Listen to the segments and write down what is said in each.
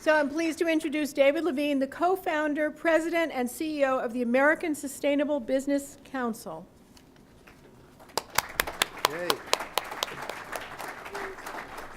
So I'm pleased to introduce David Levine, the co-founder, president, and CEO of the American Sustainable Business Council. Great.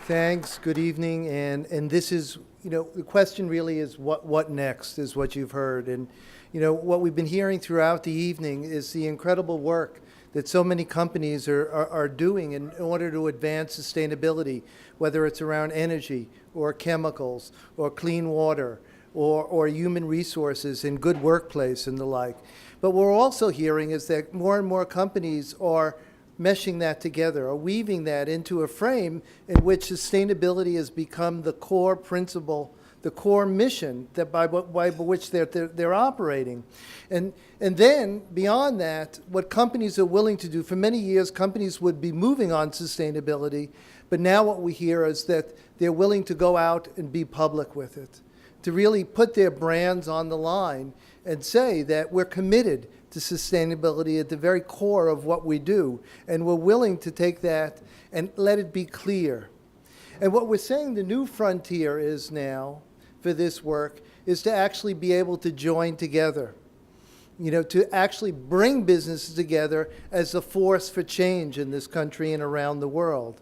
Thanks. Good evening. And this is, the question really is what next is what you've heard. And, what we've been hearing throughout the evening is the incredible work that so many companies are doing in order to advance sustainability, whether it's around energy or chemicals or clean water or human resources and good workplace and the like. But what we're also hearing is that more and more companies are meshing that together, or weaving that into a frame in which sustainability has become the core principle, the core mission that by which they're operating. And then beyond that, what companies are willing to do, for many years companies would be moving on sustainability, but now what we hear is that they're willing to go out and be public with it, to really put their brands on the line and say that we're committed to sustainability at the very core of what we do, and we're willing to take that and let it be clear. And what we're saying the new frontier is now for this work is to actually be able to join together, to actually bring businesses together as a force for change in this country and around the world.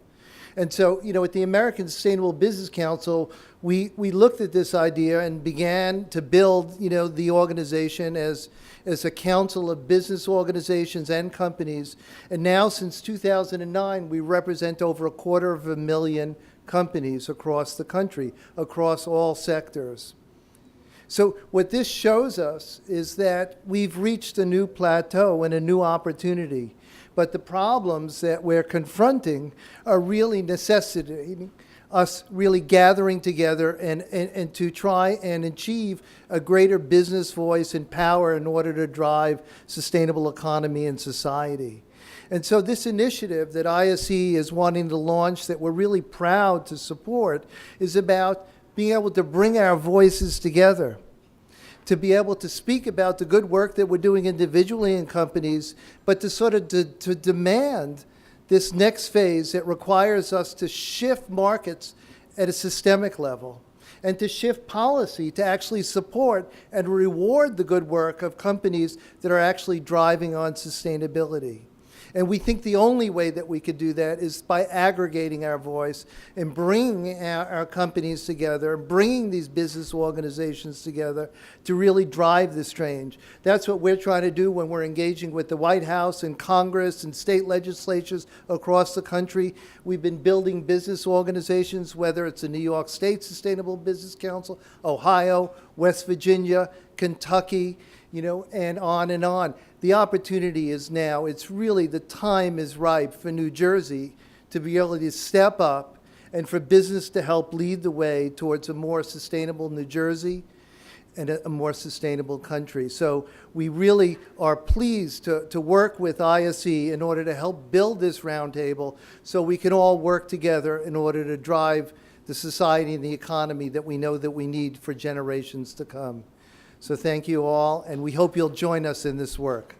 And so, at the American Sustainable Business Council, we looked at this idea and began to build, the organization as a council of business organizations and companies. And now, since 2009, we represent over 250,000 companies across the country, across all sectors. So what this shows us is that we've reached a new plateau and a new opportunity. But the problems that we're confronting are really necessitating us really gathering together and to try and achieve a greater business voice and power in order to drive sustainable economy and society. And so this initiative that ISE is wanting to launch, that we're really proud to support, is about being able to bring our voices together, to be able to speak about the good work that we're doing individually in companies, but to sort of to demand this next phase that requires us to shift markets at a systemic level and to shift policy to actually support and reward the good work of companies that are actually driving on sustainability. And we think the only way that we could do that is by aggregating our voice and bringing our companies together, bringing these business organizations together to really drive this change. That's what we're trying to do when we're engaging with the White House and Congress and state legislatures across the country. We've been building business organizations, whether it's the New York State Sustainable Business Council, Ohio, West Virginia, Kentucky, and on and on. The opportunity is now. It's really, the time is ripe for New Jersey to be able to step up and for business to help lead the way towards a more sustainable New Jersey and a more sustainable country. So we really are pleased to work with ISE in order to help build this roundtable so we can all work together in order to drive the society and the economy that we know that we need for generations to come. So thank you all, and we hope you'll join us in this work.